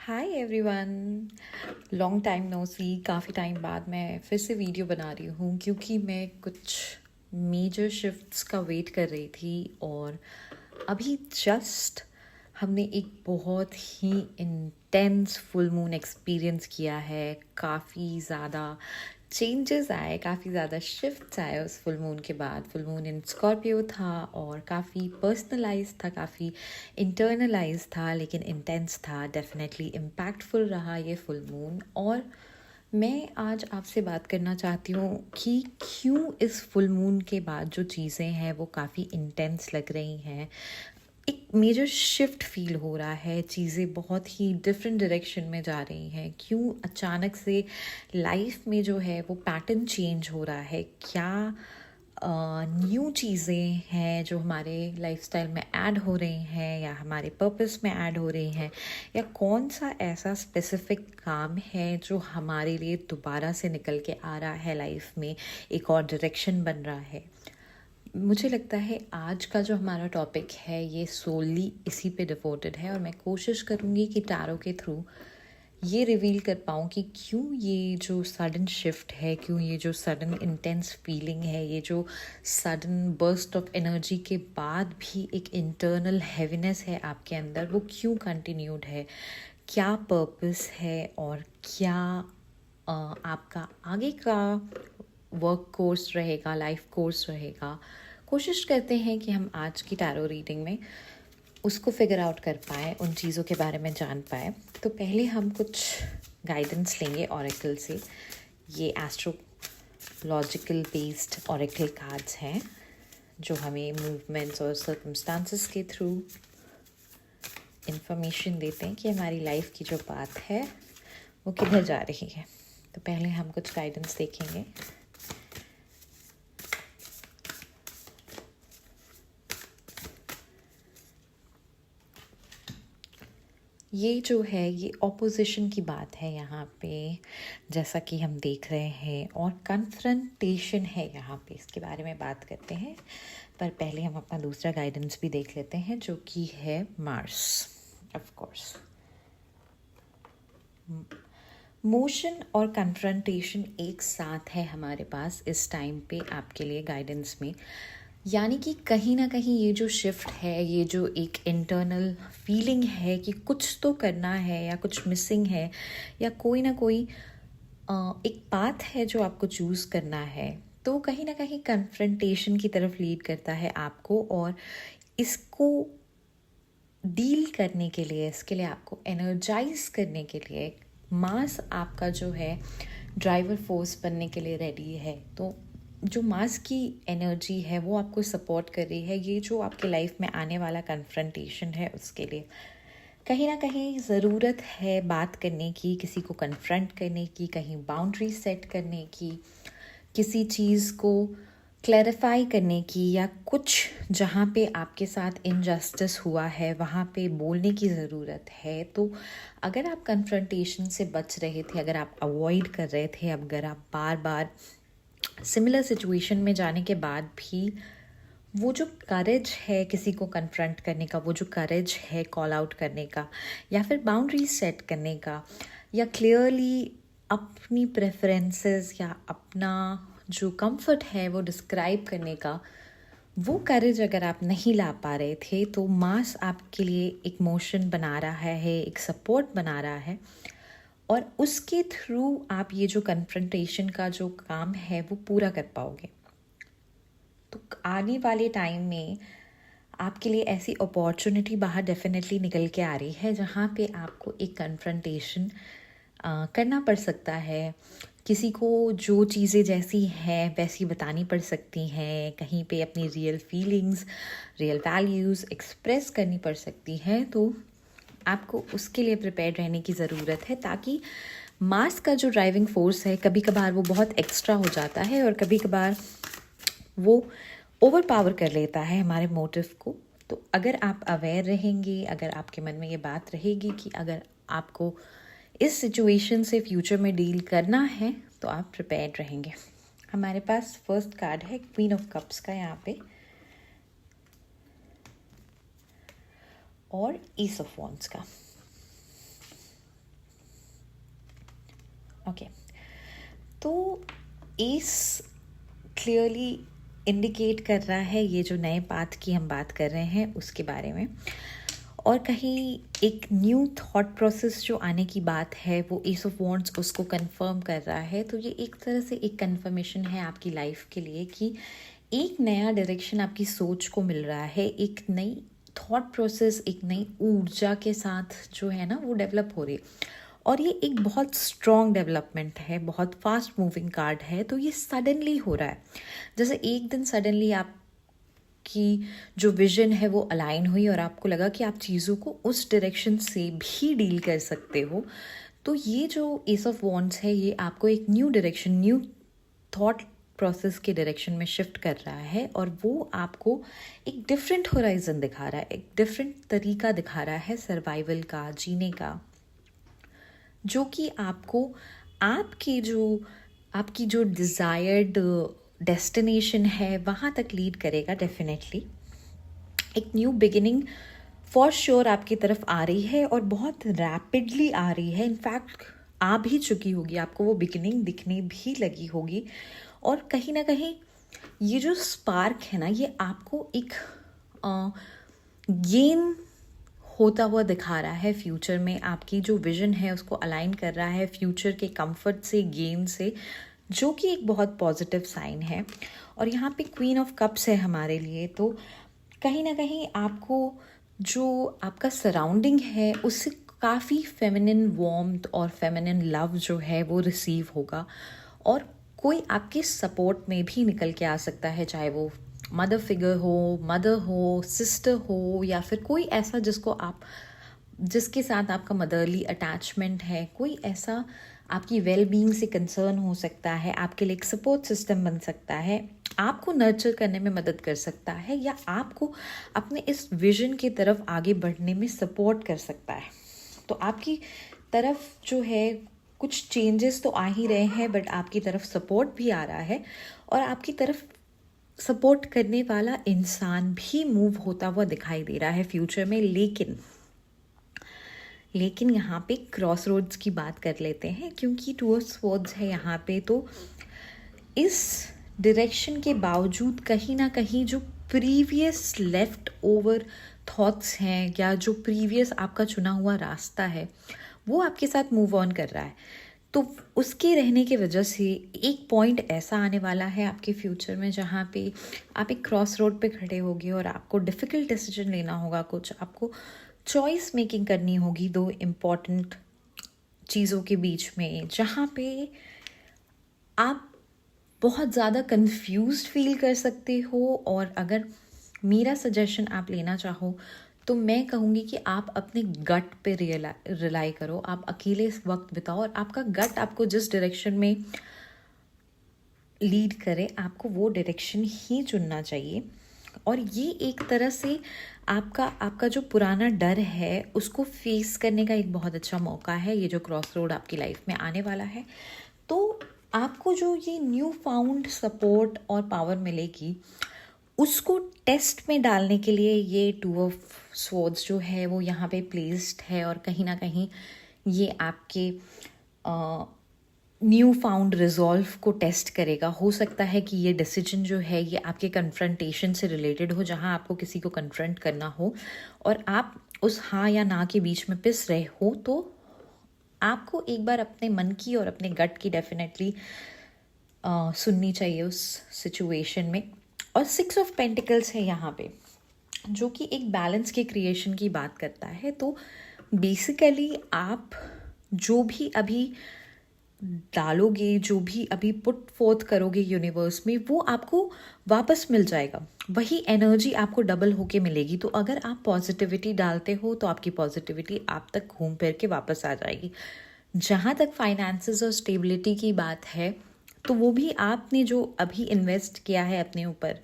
हाय everyone. Long time no see. काफ़ी time बाद मैं फिर से वीडियो बना रही हूँ क्योंकि मैं कुछ मेजर शिफ्ट्स का वेट कर रही थी और अभी जस्ट हमने एक बहुत ही इंटेंस फुल मून एक्सपीरियंस किया है। काफ़ी ज़्यादा चेंजेस आए, काफ़ी ज़्यादा शिफ्ट्स आए उस फुल मून के बाद। फुल मून इन स्कॉर्पियो था और काफ़ी पर्सनलाइज था, काफ़ी इंटरनलाइज था, लेकिन इंटेंस था। डेफिनेटली इम्पैक्टफुल रहा ये फुल मून। और मैं आज आपसे बात करना चाहती हूँ कि क्यों इस फुल मून के बाद जो चीज़ें हैं वो काफ़ी इंटेंस लग रही हैं। एक मेजर शिफ्ट फील हो रहा है, चीज़ें बहुत ही डिफरेंट डायरेक्शन में जा रही हैं। क्यों अचानक से लाइफ में जो है वो पैटर्न चेंज हो रहा है? क्या न्यू चीज़ें हैं जो हमारे लाइफस्टाइल में ऐड हो रही हैं या हमारे पर्पस में ऐड हो रही हैं, या कौन सा ऐसा स्पेसिफिक काम है जो हमारे लिए दोबारा से निकल के आ रहा है लाइफ में, एक और डायरेक्शन बन रहा है। मुझे लगता है आज का जो हमारा टॉपिक है ये सोली इसी पे डिवोटेड है और मैं कोशिश करूँगी कि टैरो के थ्रू ये रिवील कर पाऊँ कि क्यों ये जो सडन शिफ्ट है, क्यों ये जो सडन इंटेंस फीलिंग है, ये जो सडन बर्स्ट ऑफ एनर्जी के बाद भी एक इंटरनल हैवीनेस है आपके अंदर, वो क्यों कंटिन्यूड है, क्या पर्पस है और क्या आपका आगे का वर्क कोर्स रहेगा, लाइफ कोर्स रहेगा। कोशिश करते हैं कि हम आज की टैरो रीडिंग में उसको फिगर आउट कर पाए, उन चीज़ों के बारे में जान पाए। तो पहले हम कुछ गाइडेंस लेंगे ऑरेकल से। ये एस्ट्रोलॉजिकल बेस्ड ऑरेकल कार्ड्स हैं जो हमें मूवमेंट्स और सर्कमस्टांसेस के थ्रू इंफॉर्मेशन देते हैं कि हमारी लाइफ की जो बात है वो किधर जा रही है। तो पहले हम कुछ गाइडेंस देखेंगे। ये जो है ये ऑपोजिशन की बात है यहाँ पे, जैसा कि हम देख रहे हैं, और कन्फ्रंटेशन है यहाँ पे। इसके बारे में बात करते हैं, पर पहले हम अपना दूसरा गाइडेंस भी देख लेते हैं जो कि है मार्स। ऑफ कोर्स मोशन और कन्फ्रंटेशन एक साथ है हमारे पास इस टाइम पे आपके लिए गाइडेंस में। यानी कि कहीं ना कहीं ये जो शिफ्ट है, ये जो एक इंटरनल फीलिंग है कि कुछ तो करना है या कुछ मिसिंग है, या कोई ना कोई एक पाथ है जो आपको चूज़ करना है, तो कहीं ना कहीं कन्फ्रंटेशन की तरफ लीड करता है आपको। और इसको डील करने के लिए, इसके लिए आपको एनर्जाइज करने के लिए मास आपका जो है ड्राइवर फोर्स बनने के लिए रेडी है। तो जो मास की एनर्जी है वो आपको सपोर्ट कर रही है। ये जो आपके लाइफ में आने वाला कन्फ्रंटेशन है उसके लिए कहीं ना कहीं ज़रूरत है बात करने की, किसी को कन्फ्रंट करने की, कहीं बाउंड्री सेट करने की, किसी चीज़ को क्लैरिफाई करने की, या कुछ जहाँ पे आपके साथ इनजस्टिस हुआ है वहाँ पे बोलने की ज़रूरत है। तो अगर आप कन्फ्रंटेशन से बच रहे थे, अगर आप अवॉइड कर रहे थे, अगर आप बार बार सिमिलर सिचुएशन में जाने के बाद भी वो जो करेज है किसी को कन्फ्रंट करने का, वो जो करेज है कॉल आउट करने का, या फिर बाउंड्री सेट करने का, या क्लियरली अपनी प्रेफरेंसेस या अपना जो कंफर्ट है वो डिस्क्राइब करने का, वो करेज अगर आप नहीं ला पा रहे थे, तो मास आपके लिए एक मोशन बना रहा है, एक सपोर्ट बना रहा है, और उसके थ्रू आप ये जो कन्फ्रंटेशन का जो काम है वो पूरा कर पाओगे। तो आने वाले टाइम में आपके लिए ऐसी अपॉर्चुनिटी बाहर डेफिनेटली निकल के आ रही है जहाँ पे आपको एक कन्फ्रंटेशन करना पड़ सकता है। किसी को जो चीज़ें जैसी हैं वैसी बतानी पड़ सकती हैं, कहीं पे अपनी real feelings, real values express करनी पड़ सकती हैं। तो आपको उसके लिए प्रिपेयर रहने की ज़रूरत है, ताकि मास का जो ड्राइविंग फोर्स है कभी कभार वो बहुत एक्स्ट्रा हो जाता है और कभी कभार वो ओवर पावर कर लेता है हमारे मोटिव को। तो अगर आप अवेयर रहेंगे, अगर आपके मन में ये बात रहेगी कि अगर आपको इस सिचुएशन से फ्यूचर में डील करना है तो आप प्रिपेयर्ड रहेंगे। हमारे पास फर्स्ट कार्ड है क्वीन ऑफ कप्स का यहाँ पे, और एस ऑफ वॉन्ड्स का। ओके, तो एस क्लियरली इंडिकेट कर रहा है ये जो नए पाथ की हम बात कर रहे हैं उसके बारे में, और कहीं एक न्यू थॉट प्रोसेस जो आने की बात है वो एस ऑफ वॉन्ड्स उसको कंफर्म कर रहा है। तो ये एक तरह से एक कंफर्मेशन है आपकी लाइफ के लिए कि एक नया डायरेक्शन आपकी सोच को मिल रहा है, एक नई थॉट प्रोसेस, एक नई ऊर्जा के साथ जो है ना वो डेवलप हो रही है, और ये एक बहुत स्ट्रॉन्ग डेवलपमेंट है, बहुत फास्ट मूविंग कार्ड है। तो ये सडनली हो रहा है, जैसे एक दिन सडनली आपकी जो विजन है वो अलाइन हुई और आपको लगा कि आप चीज़ों को उस डायरेक्शन से भी डील कर सकते हो। तो ये जो एस ऑफ वॉन्ड्स है ये आपको एक new direction, new thought process के डायरेक्शन में शिफ्ट कर रहा है, और वो आपको एक डिफरेंट होराइजन दिखा रहा है, एक डिफरेंट तरीका दिखा रहा है सर्वाइवल का, जीने का, जो कि आपको आपकी जो डिज़ायर्ड डेस्टिनेशन है वहाँ तक लीड करेगा। डेफिनेटली एक न्यू बिगिनिंग फॉर श्योर आपकी तरफ आ रही है, और बहुत रैपिडली आ रही है। इनफैक्ट आ भी चुकी होगी, आपको वो बिगिनिंग दिखने भी लगी होगी। और कहीं ना कहीं ये जो स्पार्क है ना ये आपको एक गेन होता हुआ दिखा रहा है फ्यूचर में। आपकी जो विजन है उसको अलाइन कर रहा है फ्यूचर के कंफर्ट से, गेन से, जो कि एक बहुत पॉजिटिव साइन है। और यहाँ पे क्वीन ऑफ कप्स है हमारे लिए, तो कहीं ना कहीं आपको जो आपका सराउंडिंग है उससे काफ़ी फेमिनिन वार्मथ और फेमिनिन लव जो है वो रिसीव होगा, और कोई आपके सपोर्ट में भी निकल के आ सकता है, चाहे वो मदर फिगर हो, सिस्टर हो, या फिर कोई ऐसा जिसके साथ आपका मदरली अटैचमेंट है, कोई ऐसा आपकी वेल बीइंग से कंसर्न हो सकता है, आपके लिए एक सपोर्ट सिस्टम बन सकता है, आपको नर्चर करने में मदद कर सकता है, या आपको अपने इस विजन की तरफ आगे बढ़ने में सपोर्ट कर सकता है। तो आपकी तरफ जो है कुछ चेंजेस तो आ ही रहे हैं, बट आपकी तरफ सपोर्ट भी आ रहा है, और आपकी तरफ सपोर्ट करने वाला इंसान भी मूव होता हुआ दिखाई दे रहा है फ्यूचर में। लेकिन यहाँ पे क्रॉस रोड्स की बात कर लेते हैं, क्योंकि टू ऑफ स्वॉर्ड्स है यहाँ पे। तो इस डायरेक्शन के बावजूद कहीं ना कहीं जो प्रीवियस लेफ्ट ओवर थॉट्स हैं, या जो प्रीवियस आपका चुना हुआ रास्ता है वो आपके साथ मूव ऑन कर रहा है। तो उसके रहने की वजह से एक पॉइंट ऐसा आने वाला है आपके फ्यूचर में जहाँ पे आप एक क्रॉस रोड पे खड़े होगे और आपको डिफ़िकल्ट डिसीजन लेना होगा, कुछ आपको चॉइस मेकिंग करनी होगी दो इम्पॉर्टेंट चीज़ों के बीच में, जहाँ पे आप बहुत ज़्यादा कंफ्यूज्ड फील कर सकते हो। और अगर मेरा सजेशन आप लेना चाहो तो मैं कहूँगी कि आप अपने गट पे रिलाई करो, आप अकेले इस वक्त बिताओ, और आपका गट आपको जिस डायरेक्शन में लीड करे आपको वो डायरेक्शन ही चुनना चाहिए। और ये एक तरह से आपका जो पुराना डर है उसको फेस करने का एक बहुत अच्छा मौका है, ये जो क्रॉस रोड आपकी लाइफ में आने वाला है। तो आपको जो ये न्यू फाउंड सपोर्ट और पावर मिलेगी उसको टेस्ट में डालने के लिए ये टू ऑफ स्वॉर्ड्स जो है वो यहाँ पे प्लेस्ड है, और कहीं ना कहीं ये आपके न्यू फाउंड रिजॉल्व को टेस्ट करेगा। हो सकता है कि ये डिसीजन जो है ये आपके कन्फ्रंटेशन से रिलेटेड हो, जहाँ आपको किसी को कन्फ्रंट करना हो और आप उस हाँ या ना के बीच में पिस रहे हो, तो आपको एक बार अपने मन की और अपने गट की डेफिनेटली सुननी चाहिए उस सिचुएशन में। और 6 ऑफ पेंटिकल्स है यहाँ पे, जो कि एक बैलेंस के क्रिएशन की बात करता है। तो बेसिकली आप जो भी अभी डालोगे, जो भी अभी पुट फोर्थ करोगे यूनिवर्स में, वो आपको वापस मिल जाएगा, वही एनर्जी आपको डबल होके मिलेगी। तो अगर आप पॉजिटिविटी डालते हो तो आपकी पॉजिटिविटी आप तक घूम फिर के वापस आ जाएगी। जहाँ तक फाइनेंसेस और स्टेबिलिटी की बात है, तो वो भी आपने जो अभी इन्वेस्ट किया है अपने ऊपर,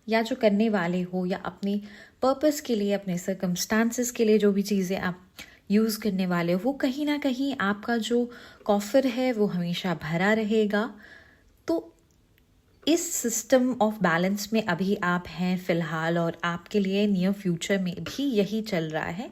या जो करने वाले हो, या अपने पर्पस के लिए, अपने सर्कमस्टांसेस के लिए जो भी चीज़ें आप यूज़ करने वाले हो, वो कहीं ना कहीं आपका जो कॉफर है वो हमेशा भरा रहेगा। तो इस सिस्टम ऑफ बैलेंस में अभी आप हैं फ़िलहाल, और आपके लिए नियर फ्यूचर में भी यही चल रहा है।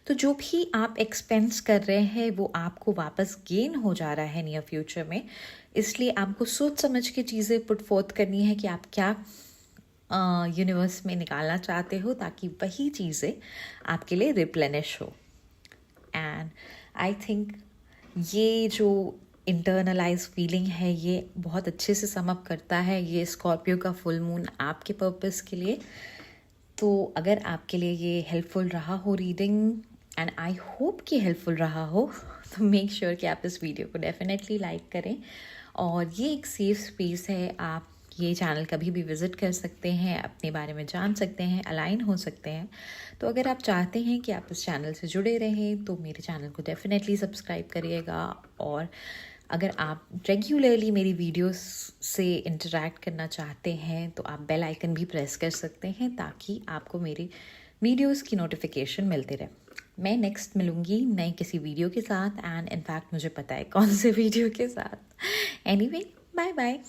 तो जो भी आप एक्सपेंस कर रहे हैं वो आपको वापस गेन हो जा रहा है नियर फ्यूचर में। इसलिए आपको सोच समझ के चीज़ें पुट फोर्थ करनी है कि आप क्या यूनिवर्स में निकालना चाहते हो, ताकि वही चीज़ें आपके लिए रिप्लेनिश हो। एंड आई थिंक ये जो इंटरनलाइज फीलिंग है ये बहुत अच्छे से सम अप करता है ये स्कॉर्पियो का फुल मून आपके पर्पस के लिए। तो अगर आपके लिए ये हेल्पफुल रहा हो रीडिंग, एंड आई होप कि हेल्पफुल रहा हो, तो मेक श्योर कि आप इस वीडियो को डेफिनेटली लाइक करें। और ये एक सेफ स्पेस है, आप ये चैनल कभी भी विज़िट कर सकते हैं, अपने बारे में जान सकते हैं, अलाइन हो सकते हैं। तो अगर आप चाहते हैं कि आप इस चैनल से जुड़े रहें तो मेरे चैनल को डेफिनेटली सब्सक्राइब करिएगा। और अगर आप रेगुलरली मेरी वीडियोस से इंटरैक्ट करना चाहते हैं तो आप बेल आइकन भी प्रेस कर सकते हैं, ताकि आपको मेरी वीडियोस की नोटिफिकेशन मिलते रहे। मैं नेक्स्ट मिलूँगी नए किसी वीडियो के साथ, एंड इनफैक्ट मुझे पता है कौन से वीडियो के साथ। Anyway, bye bye.